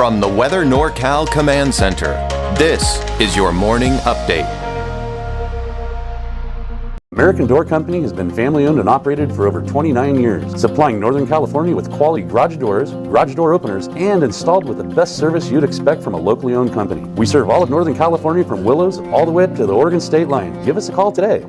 From the Weather NorCal Command Center, this is your morning update. American Door Company has been family owned and operated for over 29 years, supplying Northern California with quality garage doors, garage door openers, and installed with the best service you'd expect from a locally owned company. We serve all of Northern California from Willows all the way up to the Oregon state line. Give us a call today.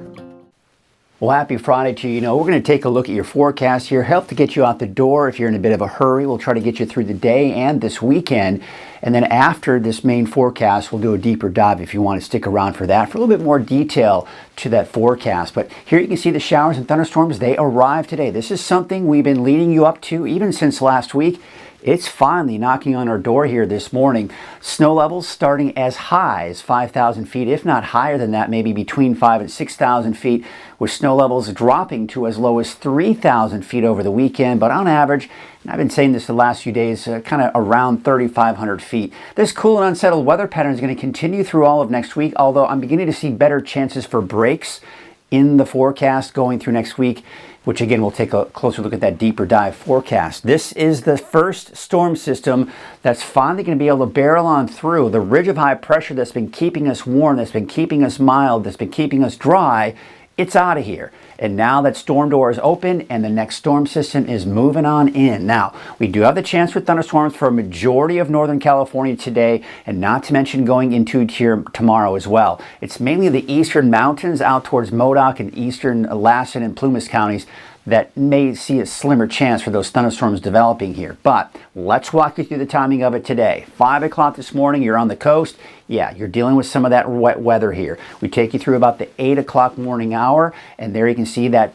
Well, happy Friday to you. We're going to take a look at your forecast here, help to get you out the door if you're in a bit of a hurry. We'll try to get you through the day and this weekend. And then after this main forecast, we'll do a deeper dive if you want to stick around for that, for a little bit more detail to that forecast. But here you can see the showers and thunderstorms, they arrived today. This is something we've been leading you up to even since last week. It's finally knocking on our door here this morning. Snow levels starting as high as 5,000 feet, if not higher than that, maybe between 5,000 and 6,000 feet, with snow levels dropping to as low as 3,000 feet over the weekend. But on average, and I've been saying this the last few days, kind of around 3,500 feet. This cool and unsettled weather pattern is going to continue through all of next week, although I'm beginning to see better chances for breaks in the forecast going through next week, which again, we'll take a closer look at that deeper dive forecast. This is the first storm system that's finally going to be able to barrel on through the ridge of high pressure that's been keeping us warm, that's been keeping us mild, that's been keeping us dry. It's out of here. And now that storm door is open and the next storm system is moving on in. Now, we do have the chance for thunderstorms for a majority of Northern California today, and not to mention going into here tomorrow as well. It's mainly the eastern mountains out towards Modoc and eastern Lassen and Plumas counties that may see a slimmer chance for those thunderstorms developing here. But let's walk you through the timing of it today. 5 o'clock this morning, you're on the coast. Yeah, you're dealing with some of that wet weather here. We take you through about the 8 o'clock morning hour, and there you can see that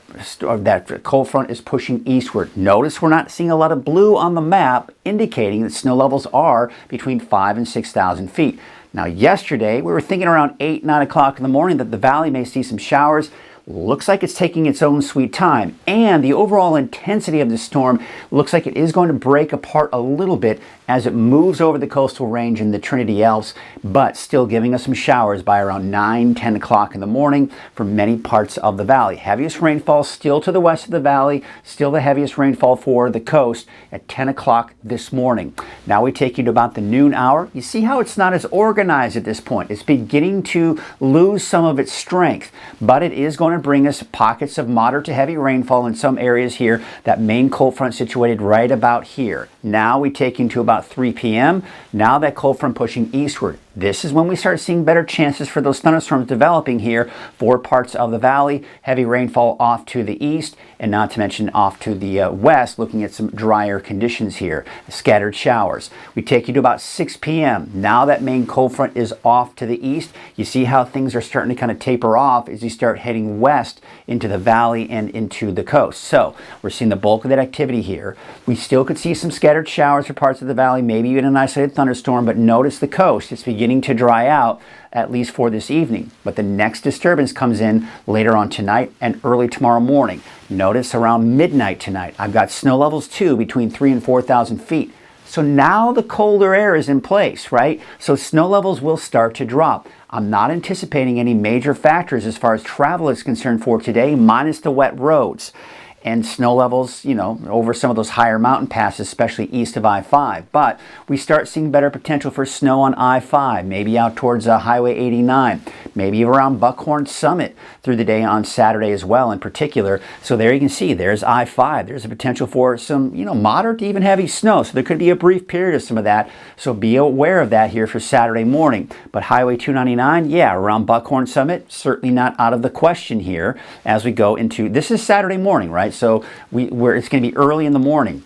cold front is pushing eastward. Notice we're not seeing a lot of blue on the map, indicating that snow levels are between 5,000 and 6,000 feet. Now, yesterday, we were thinking around 8, 9 o'clock in the morning that the valley may see some showers. Looks like it's taking its own sweet time, and the overall intensity of the storm looks like it is going to break apart a little bit as it moves over the coastal range in the Trinity Alps, but still giving us some showers by around 9, 10 o'clock in the morning for many parts of the valley. Heaviest rainfall still to the west of the valley, still the heaviest rainfall for the coast at 10 o'clock this morning. Now we take you to about the noon hour. You see how it's not as organized at this point. It's beginning to lose some of its strength, but it is going to bring us pockets of moderate to heavy rainfall in some areas here. That main cold front situated right about here. Now we take you to about 3 p.m. Now that cold front pushing eastward. This is when we start seeing better chances for those thunderstorms developing here for parts of the valley. Heavy rainfall off to the east, and not to mention off to the west, looking at some drier conditions here. Scattered showers. We take you to about 6 p.m. Now that main cold front is off to the east. You see how things are starting to kind of taper off as you start heading west into the valley and into the coast. So we're seeing the bulk of that activity here. We still could see some scattered showers for parts of the valley, maybe even an isolated thunderstorm, but notice the coast. It's beginning to dry out, at least for this evening. But the next disturbance comes in later on tonight and early tomorrow morning. Notice around midnight tonight, I've got snow levels too between 3,000 and 4,000 feet. So now the colder air is in place, right? So snow levels will start to drop. I'm not anticipating any major factors as far as travel is concerned for today, minus the wet roads and snow levels, over some of those higher mountain passes, especially east of I-5. But we start seeing better potential for snow on I-5, maybe out towards Highway 89, maybe around Buckhorn Summit through the day on Saturday as well in particular. So there you can see, there's I-5. There's a potential for some, moderate to even heavy snow. So there could be a brief period of some of that. So be aware of that here for Saturday morning. But Highway 299, yeah, around Buckhorn Summit, certainly not out of the question here as we go into, this is Saturday morning, right? So it's going to be early in the morning.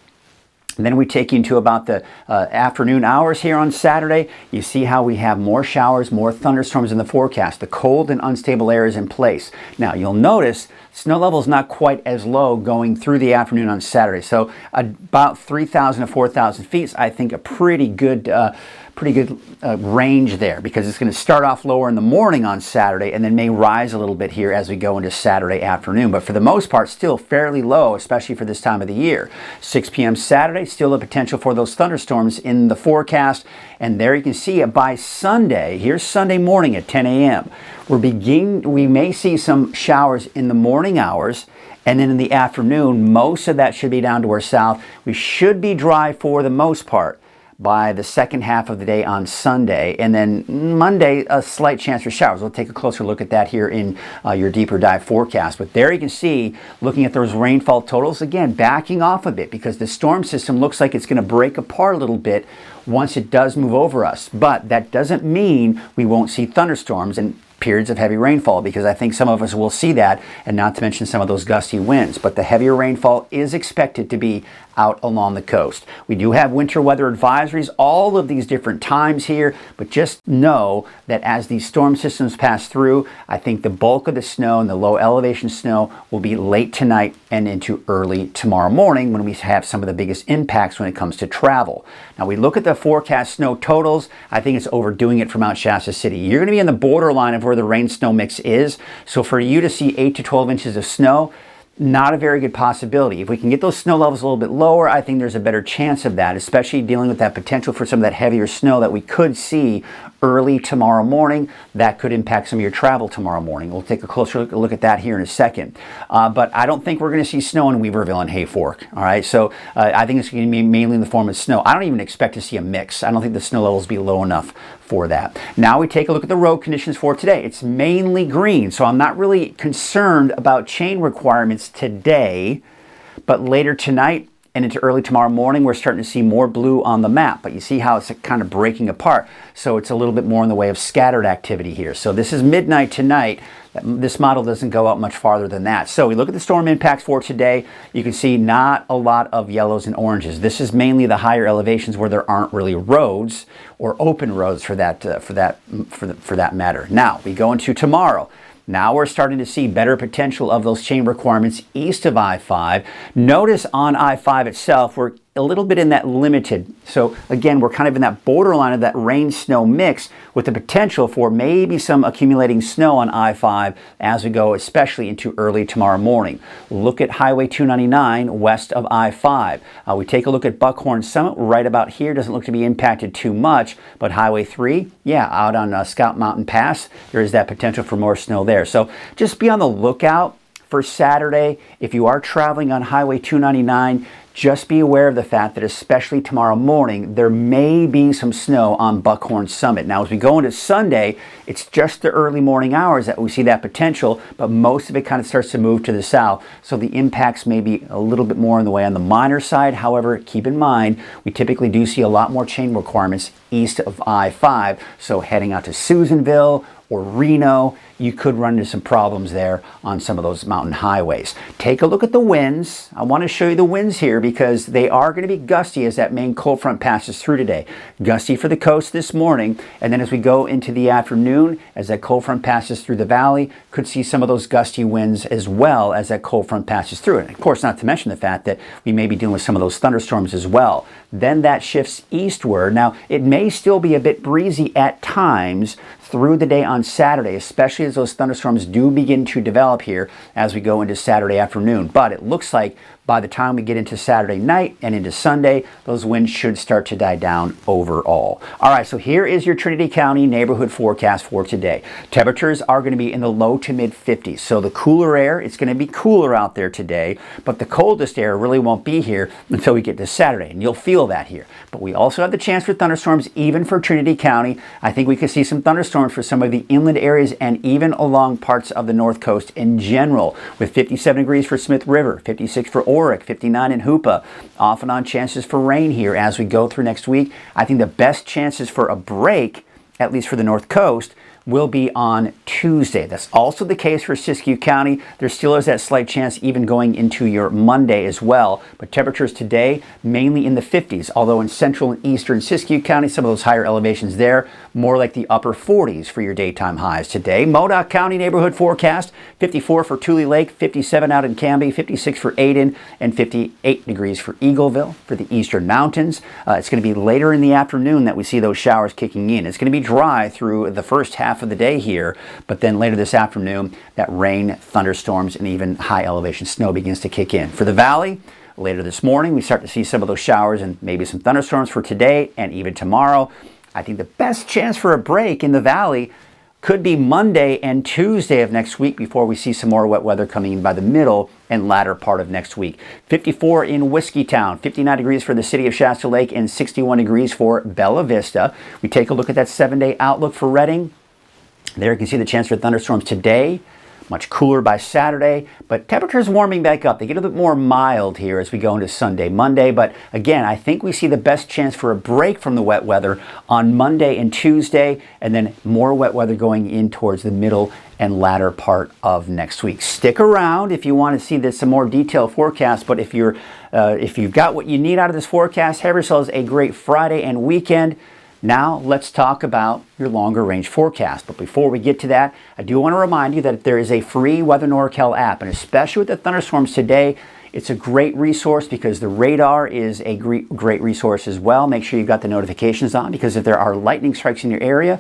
And then we take you into about the afternoon hours here on Saturday. You see how we have more showers, more thunderstorms in the forecast. The cold and unstable air is in place. Now, you'll notice snow level is not quite as low going through the afternoon on Saturday. So about 3,000 to 4,000 feet is, I think, a pretty good range there, because it's going to start off lower in the morning on Saturday and then may rise a little bit here as we go into Saturday afternoon. But for the most part, still fairly low, especially for this time of the year. 6 p.m. Saturday, still a potential for those thunderstorms in the forecast. And there you can see it by Sunday. Here's Sunday morning at 10 a.m. We may see some showers in the morning hours, and then in the afternoon, most of that should be down to our south. We should be dry for the most part. by the second half of the day on Sunday. And then Monday, a slight chance for showers. We'll take a closer look at that here in your deeper dive forecast. But there you can see, looking at those rainfall totals, again, backing off a bit because the storm system looks like it's going to break apart a little bit once it does move over us. But that doesn't mean we won't see thunderstorms and periods of heavy rainfall, because I think some of us will see that, and not to mention some of those gusty winds. But the heavier rainfall is expected to be out along the coast. We do have winter weather advisories all of these different times here, but just know that as these storm systems pass through, I think the bulk of the snow and the low elevation snow will be late tonight and into early tomorrow morning when we have some of the biggest impacts when it comes to travel. Now we look at the forecast snow totals. I think it's overdoing it for Mount Shasta City. You're going to be in the borderline of where the rain snow mix is. So for you to see 8 to 12 inches of snow, not a very good possibility. If we can get those snow levels a little bit lower, I think there's a better chance of that, especially dealing with that potential for some of that heavier snow that we could see early tomorrow morning. That could impact some of your travel tomorrow morning. We'll take a closer look at that here in a second. But I don't think we're going to see snow in Weaverville and Hayfork. All right, so I think it's going to be mainly in the form of snow. I don't even expect to see a mix. I don't think the snow levels will be low enough for that. Now we take a look at the road conditions for today. It's mainly green, so I'm not really concerned about chain requirements today, but later tonight and into early tomorrow morning, we're starting to see more blue on the map. But you see how it's kind of breaking apart. So it's a little bit more in the way of scattered activity here. So this is midnight tonight. This model doesn't go out much farther than that. So we look at the storm impacts for today. You can see not a lot of yellows and oranges. This is mainly the higher elevations where there aren't really roads or open roads for that matter. Now we go into tomorrow. Now we're starting to see better potential of those chain requirements east of I-5. Notice on I-5 itself, we're a little bit in that limited. So again, we're kind of in that borderline of that rain-snow mix with the potential for maybe some accumulating snow on I-5 as we go, especially into early tomorrow morning. Look at Highway 299 west of I-5. We take a look at Buckhorn Summit right about here. Doesn't look to be impacted too much, but Highway 3, yeah, out on Scout Mountain Pass, there is that potential for more snow there. So just be on the lookout for Saturday. If you are traveling on Highway 299, just be aware of the fact that especially tomorrow morning, there may be some snow on Buckhorn Summit. Now, as we go into Sunday, it's just the early morning hours that we see that potential, but most of it kind of starts to move to the south. So the impacts may be a little bit more in the way on the minor side. However, keep in mind, we typically do see a lot more chain requirements east of I-5. So heading out to Susanville or Reno, you could run into some problems there on some of those mountain highways. Take a look at the winds. I want to show you the winds here because they are going to be gusty as that main cold front passes through today. Gusty for the coast this morning, and then as we go into the afternoon, as that cold front passes through the valley, could see some of those gusty winds as well as that cold front passes through. And of course, not to mention the fact that we may be dealing with some of those thunderstorms as well. Then that shifts eastward. Now, it may still be a bit breezy at times through the day on Saturday, especially as those thunderstorms do begin to develop here as we go into Saturday afternoon. But it looks like by the time we get into Saturday night and into Sunday, those winds should start to die down overall. All right, so here is your Trinity County neighborhood forecast for today. Temperatures are going to be in the low to mid 50s. So the cooler air, it's going to be cooler out there today, but the coldest air really won't be here until we get to Saturday, and you'll feel that here. But we also have the chance for thunderstorms even for Trinity County. I think we could see some thunderstorms for some of the inland areas and even along parts of the north coast in general, with 57 degrees for Smith River, 56 for Oric, 59 in Hoopa. Off and on chances for rain here as we go through next week. I think the best chances for a break, at least for the north coast, will be on Tuesday. That's also the case for Siskiyou County. There still is that slight chance even going into your Monday as well. But temperatures today, mainly in the 50s, although in central and eastern Siskiyou County, some of those higher elevations there, more like the upper 40s for your daytime highs today. Modoc County neighborhood forecast, 54 for Tule Lake, 57 out in Canby, 56 for Aden, and 58 degrees for Eagleville for the eastern mountains. It's going to be later in the afternoon that we see those showers kicking in. It's going to be dry through the first half of the day here, but then later this afternoon, that rain, thunderstorms, and even high elevation snow begins to kick in. For the valley, later this morning, we start to see some of those showers and maybe some thunderstorms for today and even tomorrow. I think the best chance for a break in the valley Could be Monday and Tuesday of next week before we see some more wet weather coming in by the middle and latter part of next week. 54 in Whiskeytown, 59 degrees for the city of Shasta Lake, and 61 degrees for Bella Vista. We take a look at that 7-day outlook for Redding. There you can see the chance for thunderstorms today. Much cooler by Saturday, but temperatures warming back up. They get a bit more mild here as we go into Sunday, Monday. But again, I think we see the best chance for a break from the wet weather on Monday and Tuesday, and then more wet weather going in towards the middle and latter part of next week. Stick around if you want to see this some more detailed forecast. But if you've got what you need out of this forecast, have yourselves a great Friday and weekend. Now let's talk about your longer range forecast. But before we get to that, I do want to remind you that there is a free Weather NorCal app, and especially with the thunderstorms today, it's a great resource because the radar is a great resource as well. Make sure you've got the notifications on, because if there are lightning strikes in your area,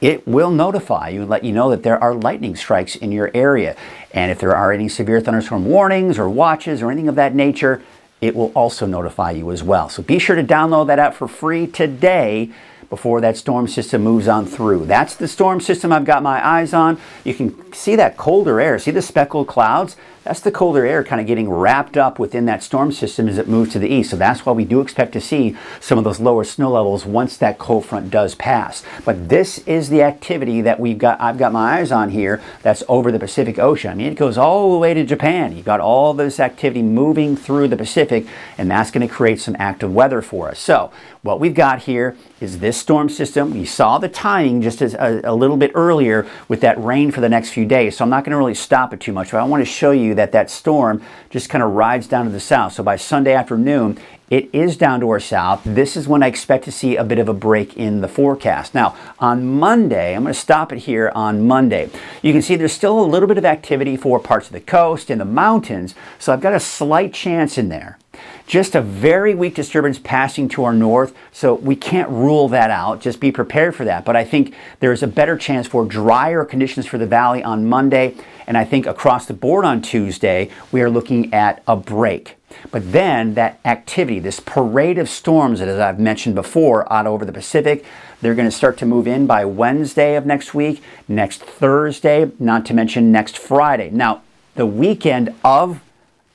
it will notify you and let you know that there are lightning strikes in your area. And if there are any severe thunderstorm warnings or watches or anything of that nature, it will also notify you as well. So be sure to download that app for free today before that storm system moves on through. That's the storm system I've got my eyes on. You can see that colder air. See the speckled clouds? That's the colder air kind of getting wrapped up within that storm system as it moves to the east. So that's why we do expect to see some of those lower snow levels once that cold front does pass. But this is the activity that I've got my eyes on here that's over the Pacific Ocean. I mean, it goes all the way to Japan. You've got all this activity moving through the Pacific, and that's going to create some active weather for us. So what we've got here is this storm system. We saw the timing just as a little bit earlier with that rain for the next few days. So I'm not going to really stop it too much, but I want to show you that storm just kind of rides down to the south. So by Sunday afternoon, it is down to our south. This is when I expect to see a bit of a break in the forecast. Now, on Monday, I'm going to stop it here on Monday. You can see there's still a little bit of activity for parts of the coast and the mountains, so I've got a slight chance in there. Just a very weak disturbance passing to our north, so we can't rule that out. Just be prepared for that. But I think there's a better chance for drier conditions for the valley on Monday, and I think across the board on Tuesday, we are looking at a break. But then that activity, this parade of storms that, as I've mentioned before, out over the Pacific, they're going to start to move in by Wednesday of next week, next Thursday, not to mention next Friday. Now, the weekend of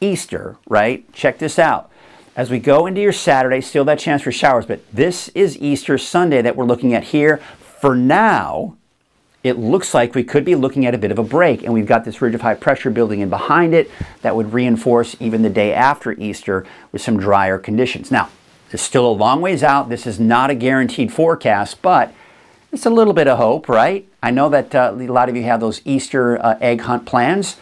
Easter, right? Check this out. As we go into your Saturday, still that chance for showers, but this is Easter Sunday that we're looking at here. For now, it looks like we could be looking at a bit of a break, and we've got this ridge of high pressure building in behind it that would reinforce even the day after Easter with some drier conditions. Now, it's still a long ways out. This is not a guaranteed forecast, but it's a little bit of hope, right? I know that a lot of you have those Easter egg hunt plans.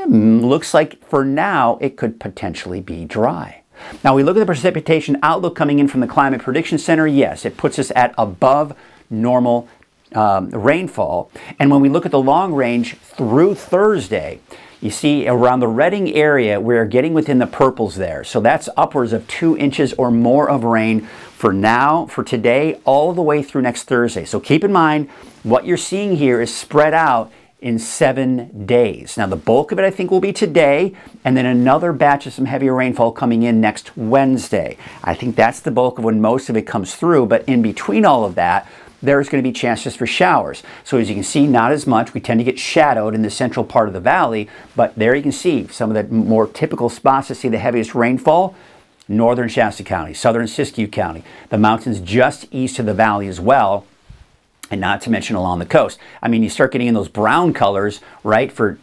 Looks like for now it could potentially be dry. Now we look at the precipitation outlook coming in from the Climate Prediction Center. Yes, it puts us at above normal rainfall. And when we look at the long range through Thursday, you see around the Redding area, we're getting within the purples there. So that's upwards of 2 inches or more of rain for now, for today, all the way through next Thursday. So keep in mind, what you're seeing here is spread out in 7 days. Now the bulk of it I think will be today, and then another batch of some heavier rainfall coming in next Wednesday. I think that's the bulk of when most of it comes through, but in between all of that, there's going to be chances for showers. So as you can see, not as much. We tend to get shadowed in the central part of the valley, but there you can see some of the more typical spots to see the heaviest rainfall. Northern Shasta County, southern Siskiyou County, the mountains just east of the valley as well, and not to mention along the coast. I mean, you start getting in those brown colors, right, for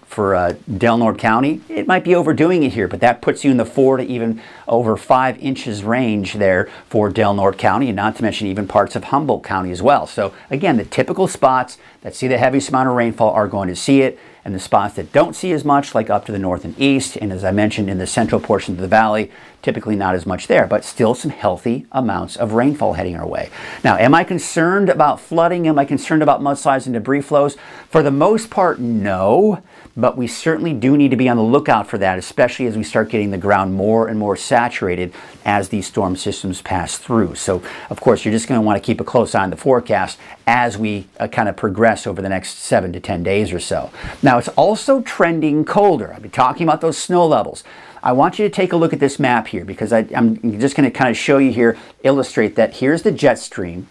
Del Norte County. It might be overdoing it here, but that puts you in the 4 to even over 5 inches range there for Del Norte County, and not to mention even parts of Humboldt County as well. So again, the typical spots that see the heaviest amount of rainfall are going to see it, and the spots that don't see as much, like up to the north and east, and as I mentioned in the central portion of the valley, typically not as much there, but still some healthy amounts of rainfall heading our way. Now, am I concerned about flooding? Am I concerned about mudslides and debris flows? For the most part, no, but we certainly do need to be on the lookout for that, especially as we start getting the ground more and more saturated as these storm systems pass through. So, of course, you're just going to want to keep a close eye on the forecast as we kind of progress over the next 7 to 10 days or so. Now, it's also trending colder. I've been talking about those snow levels. I want you to take a look at this map here because I'm just going to kind of show you here, illustrate that here's the jet stream.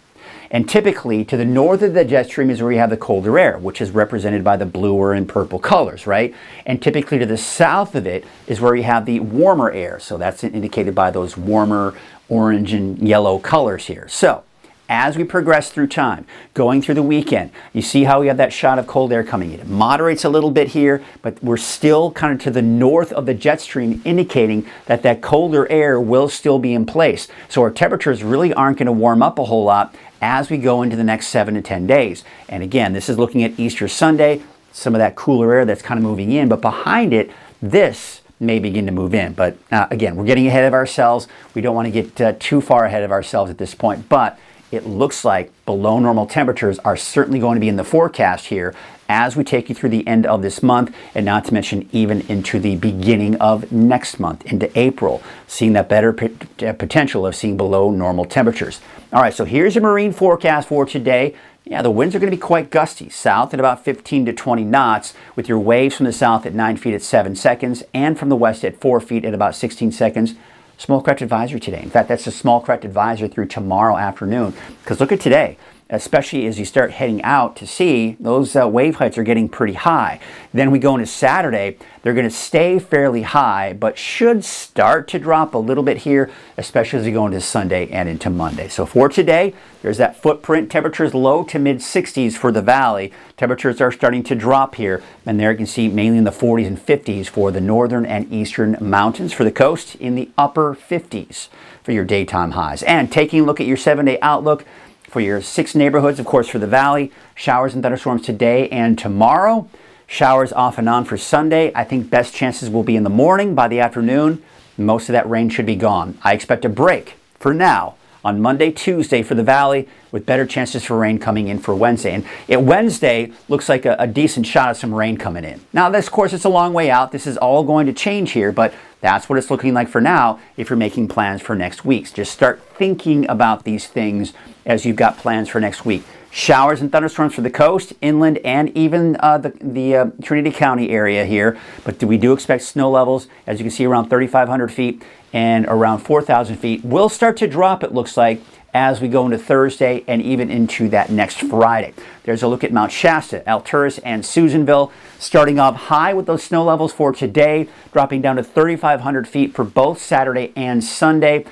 And typically to the north of the jet stream is where you have the colder air, which is represented by the bluer and purple colors, right? And typically to the south of it is where you have the warmer air. So that's indicated by those warmer orange and yellow colors here. So as we progress through time, going through the weekend, you see how we have that shot of cold air coming in. It moderates a little bit here, but we're still kind of to the north of the jet stream, indicating that that colder air will still be in place. So our temperatures really aren't going to warm up a whole lot as we go into the next 7 to 10 days. And again, this is looking at Easter Sunday, some of that cooler air that's kind of moving in, but behind it, this may begin to move in. But again, we're getting ahead of ourselves. We don't want to get too far ahead of ourselves at this point, but it looks like below normal temperatures are certainly going to be in the forecast here as we take you through the end of this month, and not to mention even into the beginning of next month, into April, seeing that better potential of seeing below normal temperatures. All right, so here's your marine forecast for today. Yeah, the winds are going to be quite gusty, south at about 15 to 20 knots, with your waves from the south at 9 feet at 7 seconds, and from the west at 4 feet at about 16 seconds. Small correct advisory today. In fact, that's a small correct advisory through tomorrow afternoon. Because look at today, especially as you start heading out to sea, those wave heights are getting pretty high. Then we go into Saturday, they're going to stay fairly high, but should start to drop a little bit here, especially as we go into Sunday and into Monday. So for today, there's that footprint. Temperatures low to mid 60s for the valley. Temperatures are starting to drop here, and there you can see mainly in the 40s and 50s for the northern and eastern mountains. For the coast, in the upper 50s for your daytime highs. And taking a look at your 7-day outlook, for your 6 neighborhoods, of course, for the valley, showers and thunderstorms today and tomorrow. Showers off and on for Sunday. I think best chances will be in the morning. By the afternoon, most of that rain should be gone. I expect a break for now on Monday, Tuesday for the valley, with better chances for rain coming in for Wednesday. And Wednesday looks like a decent shot of some rain coming in. Now, this, of course, it's a long way out. This is all going to change here, but that's what it's looking like for now if you're making plans for next week. Just start thinking about these things as you've got plans for next week. Showers and thunderstorms for the coast, inland, and even the Trinity County area here. But we do expect snow levels, as you can see, around 3,500 feet and around 4,000 feet. Will start to drop, it looks like, as we go into Thursday and even into that next Friday. There's a look at Mount Shasta, Alturas, and Susanville, starting off high with those snow levels for today, dropping down to 3,500 feet for both Saturday and Sunday.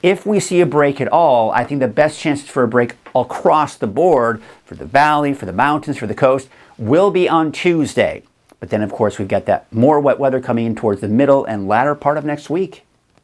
If we see a break at all, I think the best chances for a break across the board for the valley, for the mountains, for the coast, will be on Tuesday. But then, of course, we've got that more wet weather coming in towards the middle and latter part of next week.